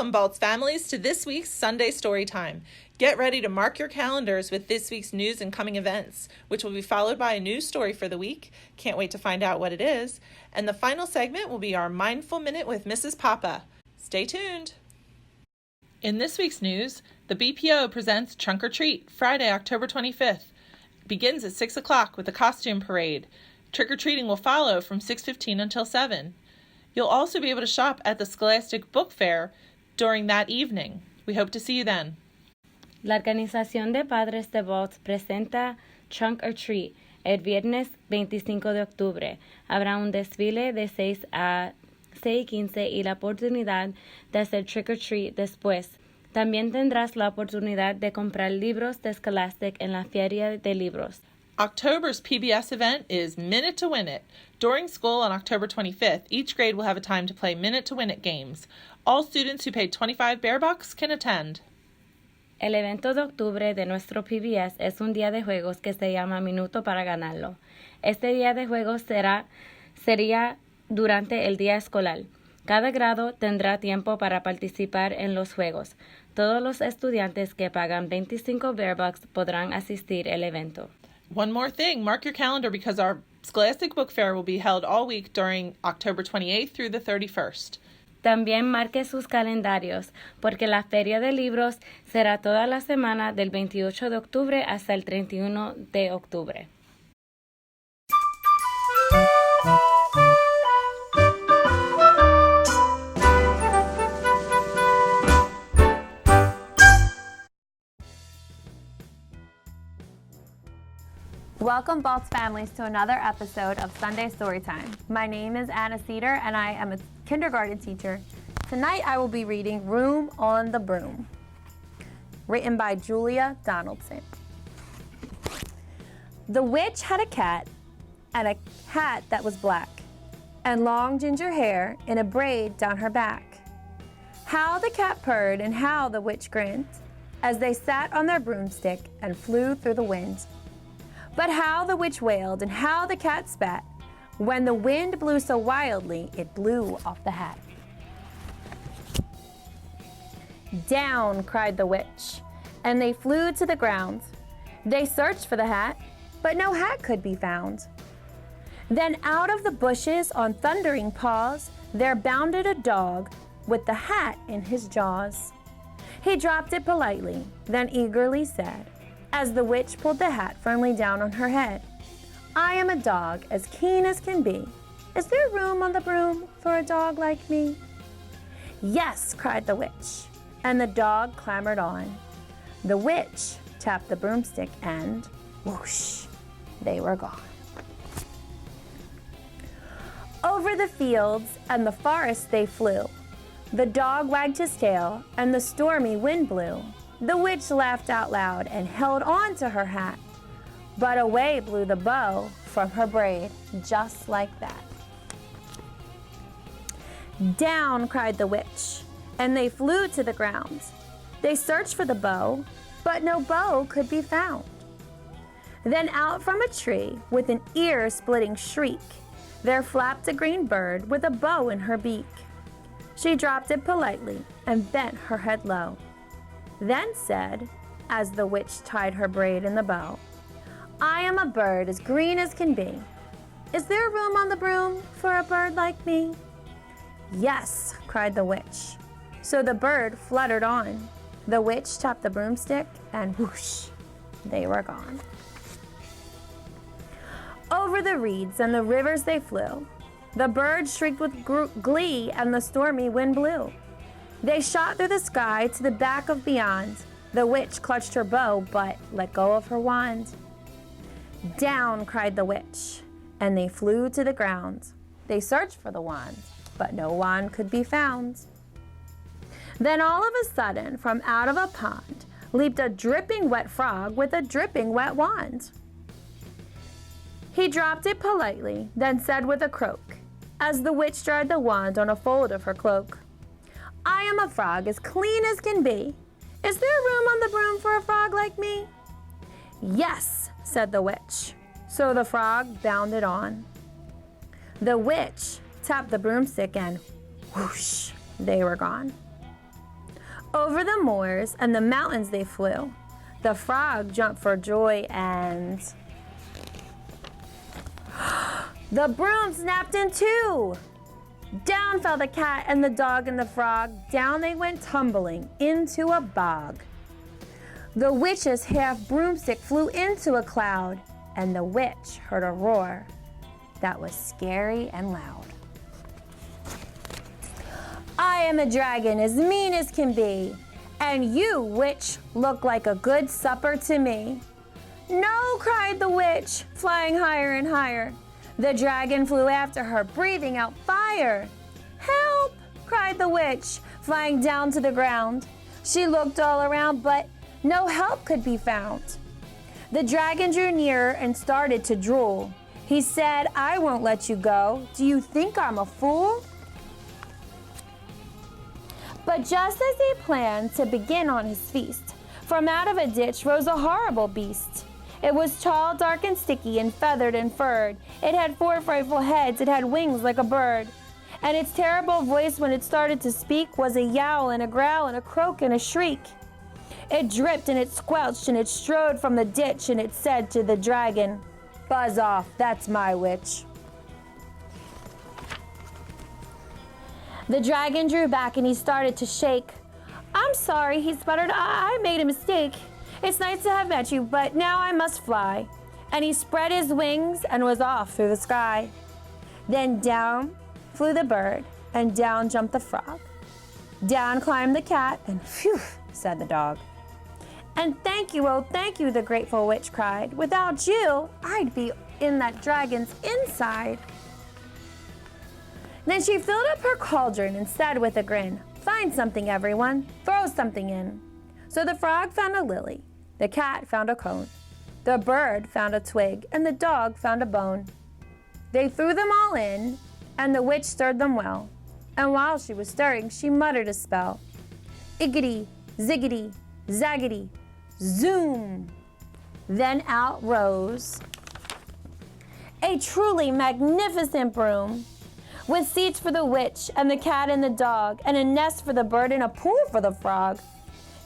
Welcome, Baltz families, to this week's Sunday Storytime. Get ready to mark your calendars with this week's news and coming events, which will be followed by a news story for the week. Can't wait to find out what it is. And the final segment will be our Mindful Minute with Mrs. Papa. Stay tuned. In this week's news, the BPO presents Trunk or Treat, Friday, October 25th. It begins at 6 o'clock with a costume parade. Trick-or-treating will follow from 6:15 until 7. You'll also be able to shop at the Scholastic Book Fair during that evening. We hope to see you then. La Organización de Padres de Baltz presenta Trunk or Treat el viernes 25 de octubre. Habrá un desfile de 6 a 6:15 y la oportunidad de hacer Trick or Treat después. También tendrás la oportunidad de comprar libros de Scholastic en la Feria de Libros. October's PBS event is Minute to Win It. During school on October 25th, each grade will have a time to play Minute to Win It games. All students who paid 25 bear bucks can attend. El evento de octubre de nuestro PBS es un día de juegos que se llama Minuto para Ganarlo. Este día de juegos sería durante el día escolar. Cada grado tendrá tiempo para participar en los juegos. Todos los estudiantes que pagan 25 bear bucks podrán asistir al evento. One more thing, mark your calendar because our Scholastic Book Fair will be held all week during October 28th through the 31st. También marque sus calendarios, porque la Feria de Libros será toda la semana del 28 de octubre hasta el 31 de octubre. Welcome, Baltz families, to another episode of Sunday Storytime. My name is Anna Sedar, and I am a kindergarten teacher. Tonight, I will be reading Room on the Broom, written by Julia Donaldson. The witch had a cat, and a hat that was black, and long ginger hair in a braid down her back. How the cat purred and how the witch grinned, as they sat on their broomstick and flew through the wind. But how the witch wailed and how the cat spat. When the wind blew so wildly, it blew off the hat. Down, cried the witch, and they flew to the ground. They searched for the hat, but no hat could be found. Then out of the bushes on thundering paws, there bounded a dog with the hat in his jaws. He dropped it politely, then eagerly said, as the witch pulled the hat firmly down on her head, I am a dog as keen as can be. Is there room on the broom for a dog like me? Yes, cried the witch, and the dog clambered on. The witch tapped the broomstick and whoosh, they were gone. Over the fields and the forest they flew. The dog wagged his tail and the stormy wind blew. The witch laughed out loud and held on to her hat, but away blew the bow from her braid, just like that. Down, cried the witch, and they flew to the ground. They searched for the bow, but no bow could be found. Then out from a tree, with an ear-splitting shriek, there flapped a green bird with a bow in her beak. She dropped it politely and bent her head low. Then said, as the witch tied her braid in the bow, I am a bird as green as can be. Is there room on the broom for a bird like me? Yes, cried the witch. So the bird fluttered on. The witch tapped the broomstick and whoosh, they were gone. Over the reeds and the rivers they flew. The birds shrieked with glee and the stormy wind blew. They shot through the sky to the back of beyond. The witch clutched her bow, but let go of her wand. Down, cried the witch, and they flew to the ground. They searched for the wand, but no wand could be found. Then all of a sudden, from out of a pond, leaped a dripping wet frog with a dripping wet wand. He dropped it politely, then said with a croak, as the witch dried the wand on a fold of her cloak, I am a frog as clean as can be. Is there room on the broom for a frog like me? Yes, said the witch. So the frog bounded on. The witch tapped the broomstick and whoosh, they were gone. Over the moors and the mountains they flew. The frog jumped for joy and the broom snapped in two. Down fell the cat and the dog and the frog. Down they went tumbling into a bog. The witch's half broomstick flew into a cloud, and the witch heard a roar that was scary and loud. I am a dragon as mean as can be, and you, witch, look like a good supper to me. No, cried the witch, flying higher and higher. The dragon flew after her, breathing out fire. Help, cried the witch, flying down to the ground. She looked all around, but no help could be found. The dragon drew nearer and started to drool. He said, I won't let you go. Do you think I'm a fool? But just as he planned to begin on his feast, from out of a ditch rose a horrible beast. It was tall, dark, and sticky, and feathered and furred. It had 4 frightful heads. It had wings like a bird. And its terrible voice, when it started to speak, was a yowl and a growl and a croak and a shriek. It dripped and it squelched and it strode from the ditch, and it said to the dragon, Buzz off, that's my witch. The dragon drew back and he started to shake. I'm sorry, he sputtered. I made a mistake. It's nice to have met you, but now I must fly. And he spread his wings and was off through the sky. Then down flew the bird, and down jumped the frog. Down climbed the cat, and phew, said the dog. And thank you, oh thank you, the grateful witch cried. Without you, I'd be in that dragon's inside. Then she filled up her cauldron and said with a grin, Find something, everyone. Throw something in. So the frog found a lily. The cat found a cone. The bird found a twig, and the dog found a bone. They threw them all in, and the witch stirred them well. And while she was stirring, she muttered a spell. Iggity, ziggity, zaggity, zoom. Then out rose a truly magnificent broom, with seats for the witch and the cat and the dog, and a nest for the bird and a pool for the frog.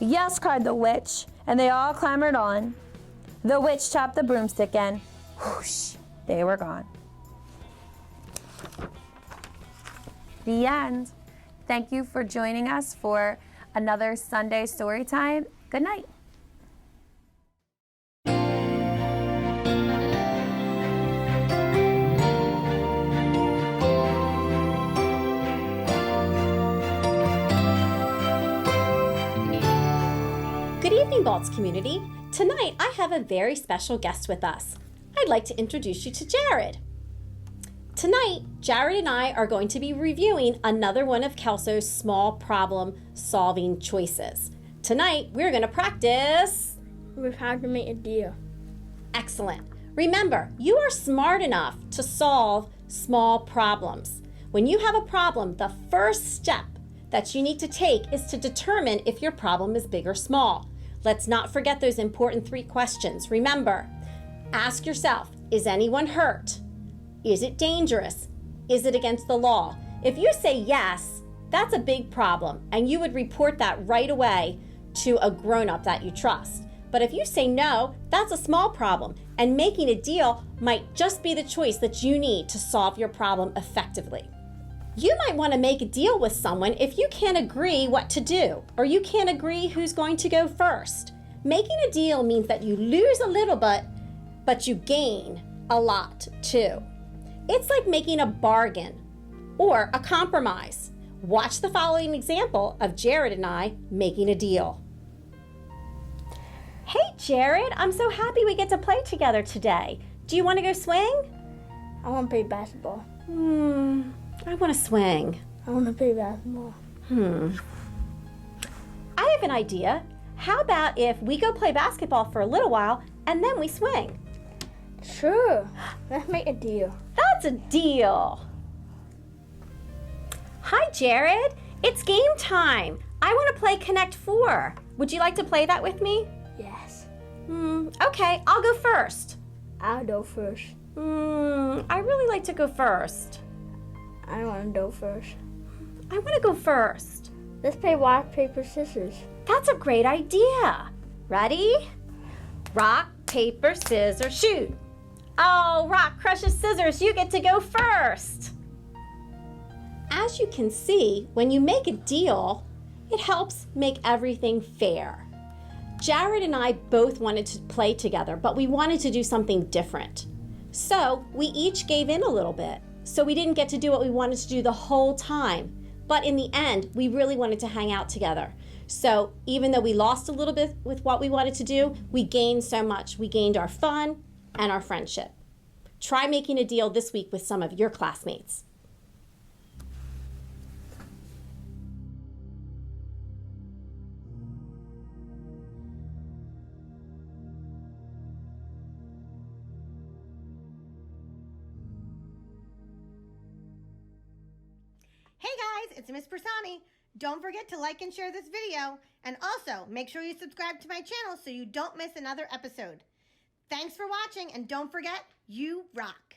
Yes, cried the witch, and they all clambered on. The witch chopped the broomstick and whoosh, they were gone. The end. Thank you for joining us for another Sunday Storytime. Good night. Good evening, Balts community. Tonight, I have a very special guest with us. I'd like to introduce you to Jared. Tonight, Jared and I are going to be reviewing another one of Kelso's small problem solving choices. Tonight, we're going to practice with how to make a deal. Excellent. Remember, you are smart enough to solve small problems. When you have a problem, the first step that you need to take is to determine if your problem is big or small. Let's not forget those important 3 questions. Remember, ask yourself, is anyone hurt? Is it dangerous? Is it against the law? If you say yes, that's a big problem, and you would report that right away to a grown-up that you trust. But if you say no, that's a small problem, and making a deal might just be the choice that you need to solve your problem effectively. You might want to make a deal with someone if you can't agree what to do, or you can't agree who's going to go first. Making a deal means that you lose a little bit, but you gain a lot too. It's like making a bargain or a compromise. Watch the following example of Jared and I making a deal. Hey Jared, I'm so happy we get to play together today. Do you want to go swing? I want to play basketball. I want to swing. I want to play basketball. I have an idea. How about if we go play basketball for a little while and then we swing? Sure. Let's make a deal. That's a deal. Hi, Jared. It's game time. I want to play Connect 4. Would you like to play that with me? Yes. Okay, I'll go first. I'll go first. I really like to go first. I want to go first. I want to go first. Let's play rock, paper, scissors. That's a great idea. Ready? Rock, paper, scissors, shoot. Oh, rock crushes scissors. You get to go first. As you can see, when you make a deal, it helps make everything fair. Jared and I both wanted to play together, but we wanted to do something different. So we each gave in a little bit. So we didn't get to do what we wanted to do the whole time. But in the end, we really wanted to hang out together. So even though we lost a little bit with what we wanted to do, we gained so much. We gained our fun and our friendship. Try making a deal this week with some of your classmates. Hey guys, it's Miss Persani. Don't forget to like and share this video, and also make sure you subscribe to my channel so you don't miss another episode. Thanks for watching, and don't forget, you rock!